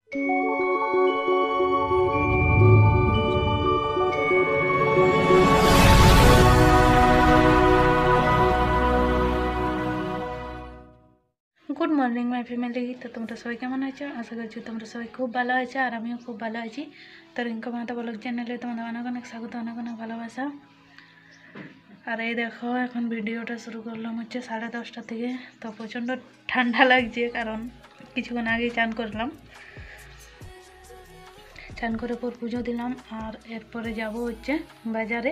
Good morning my family. তো তোমরা সবাই কেমন আছো? আশা করছি তোমরা সবাই খুব ভালো আছো, আর আমিও খুব ভালো আছি। তো রিঙ্কু মাহাতো ব্লগ চ্যানেলে তোমাদের অনেক অনেক স্বাগত, অনেক অনেক ভালোবাসা। আর এই দেখো, এখন ভিডিওটা শুরু করলাম হচ্ছে 10:30 থেকে। তো প্রচণ্ড ঠান্ডা লাগছে, কারণ কিছুক্ষণ আগেই চান করলাম। চান করে পর পুজো দিলাম, আর এরপরে যাব হচ্ছে বাজারে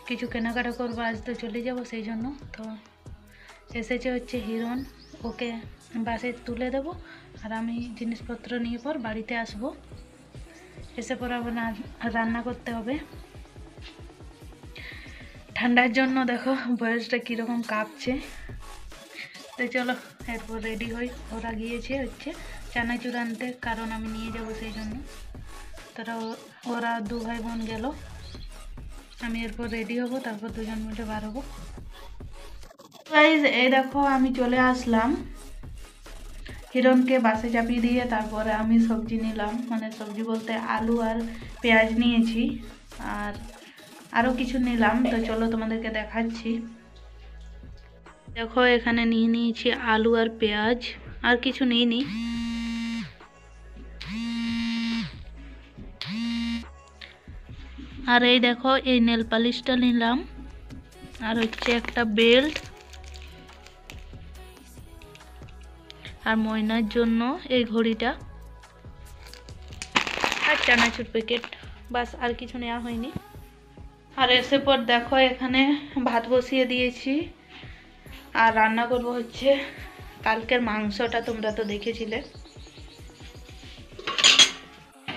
কিছু কেনাকাটা করবো। আজ তো চলে যাব, সেই জন্য তো এসেছে হচ্ছে হিরণ। ওকে বাসে তুলে দেব, আর আমি জিনিসপত্র নিয়ে পর বাড়িতে আসব। এসে পর আবার রান্না করতে হবে। ঠান্ডার জন্য দেখো বয়সটা কীরকম কাঁপছে। তো চলো এরপর রেডি হই। ওরা গিয়েছে হচ্ছে চানাচুর আনতে, কারণ আমি নিয়ে যাব সেই জন্য। তারা ওরা দু ভাই বোন গেল, আমি এরপর রেডি হব, তারপর দুজন মিলে বার হবো। গাইস এই দেখো আমি চলে আসলাম। হিরণকে বাসে চাপিয়ে দিয়ে তারপরে আমি সবজি নিলাম, মানে সবজি বলতে আলু আর পেঁয়াজ নিয়েছি, আর আরও কিছু নিলাম। তো চলো তোমাদেরকে দেখাচ্ছি। দেখো এখানে নিয়ে নিয়েছি আলু আর পেঁয়াজ, আর কিছু নিইনি। আর এই দেখো এই নেল পালিশটা নিলাম, আর হচ্ছে একটা বেল্ট, আর ময়নার জন্য এই ঘড়িটা, আর চানাচুর প্যাকেট, বাস আর কিছু নেওয়া হয়নি। আর এসে পর দেখো এখানে ভাত বসিয়ে দিয়েছি, আর রান্না করব হচ্ছে কালকের মাংসটা, তোমরা তো দেখেছিলে।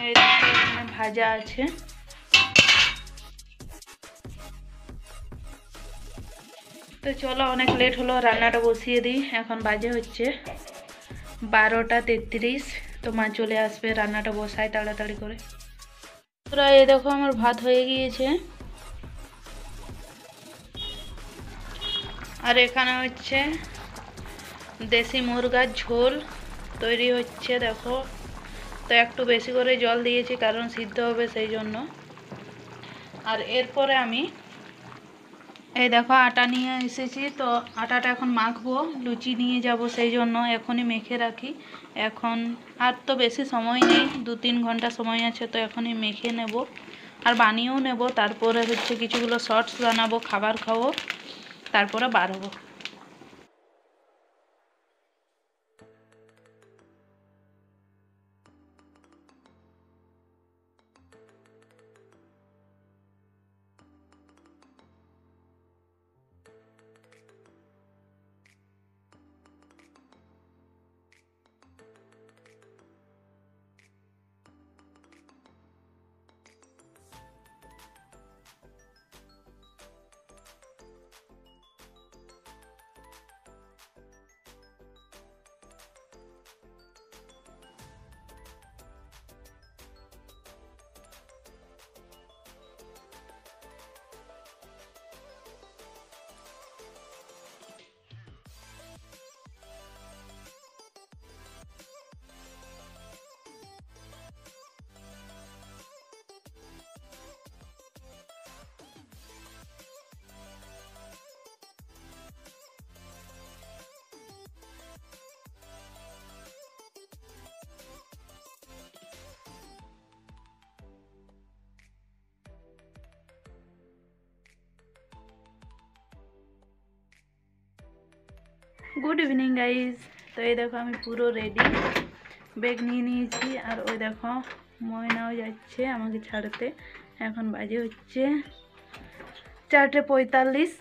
এই দেখো এখানে ভাজা আছে। তো চলো অনেক লেট হলো, রান্নাটা বসিয়ে দিই। এখন বাজে হচ্ছে 12:33। তো মা চলে আসবে, রান্নাটা বসাই তাড়াতাড়ি করে। তোরা এই দেখো আমার ভাত হয়ে গিয়েছে, আর এখানে হচ্ছে দেশি মুরগার ঝোল তৈরি হচ্ছে দেখো। তো একটু বেশি করে জল দিয়েছি, কারণ সিদ্ধ হবে সেই জন্য। আর এরপরে আমি এই দেখো আটা নিয়ে এসেছি, তো আটাটা এখন মাখবো, লুচি নিয়ে যাব, সেই জন্য এখনই মেখে রাখি। এখন আর তো বেশি সময় নেই, 2-3 ঘন্টা সময় আছে, তো এখনই মেখে নেব আর বানিয়েও নেব। তারপরে হচ্ছে কিছুগুলো শর্টস বানাবো, খাবার খাবো, তারপরে বার হবো। Good evening guys. তো এই দেখো আমি পুরো রেডি, ব্যাগ নিয়ে নিয়েছি, আর ওই দেখো ময়নাও যাচ্ছে আমাকে ছাড়তে। এখন বাজে হচ্ছে 4:45,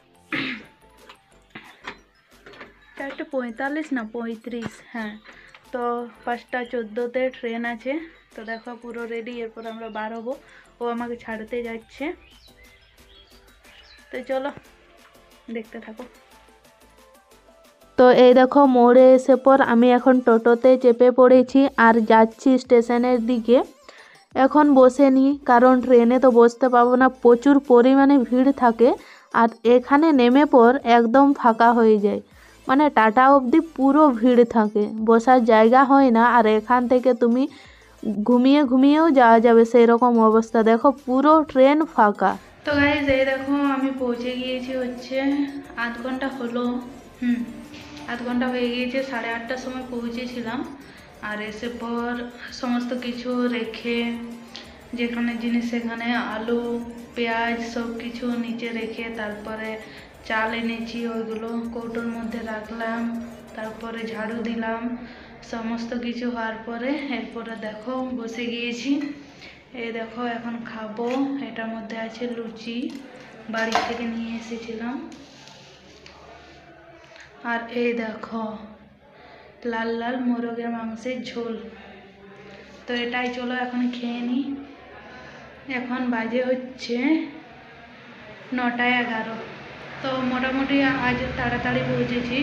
4:45 না 35, হ্যাঁ। তো 5:14-তে ট্রেন আছে। তো দেখো পুরো রেডি, এরপর আমরা বার হবো, ও আমাকে ছাড়তে যাচ্ছে। তো চলো দেখতে থাকো। তো এই দেখো মোড়ে এসে পর আমি এখন টোটোতে চেপে পড়েছি, আর যাচ্ছি স্টেশনের দিকে। এখন বসে নিই, কারণ ট্রেনে তো বসতে পাবো না, প্রচুর পরিমাণে ভিড় থাকে, আর এখানে নেমে পর একদম ফাঁকা হয়ে যায়। মানে টাটা অবধি পুরো ভিড় থাকে, বসার জায়গা হয় না। আর এখান থেকে তুমি ঘুমিয়ে ঘুমিয়েও যাওয়া যাবে, সেই রকম অবস্থা। দেখো পুরো ট্রেন ফাঁকা। তো গাইজ এই দেখো আমি পৌঁছে গিয়েছি হচ্ছে আধ ঘন্টা হলো। আধ ঘন্টা হয়ে গিয়েছে, 8:30টার সময় পৌঁছেছিলাম। আর এসে পর সমস্ত কিছু রেখে, যেখানে জিনিস সেখানে আলু পেঁয়াজ সব কিছু নিচে রেখে, তারপরে চাল এনেছি, ওইগুলো কৌটোর মধ্যে রাখলাম, তারপরে ঝাড়ু দিলাম। সমস্ত কিছু হওয়ার পরে এরপরে দেখো বসে গিয়েছি। এই দেখো এখন খাবো। এটার মধ্যে আছে লুচি, বাড়ি থেকে নিয়ে এসেছিলাম। আর এই দেখো লাল লাল মোরগের মাংসের ঝোল। তো এটাই, চলো এখন খেয়ে নিই। এখন বাজে হচ্ছে 9:11। তো মোটামুটি আজ তাড়াতাড়ি পৌঁছেছি।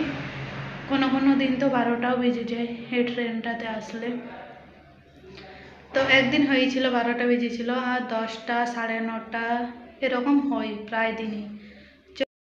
কোনো কোনো দিন তো 12টাও বেজে যায় এই ট্রেনটাতে আসলে। তো একদিন হয়েছিল 12টা বেজেছিল, আর 10টা 9:30 এরকম হয় প্রায় দিনই।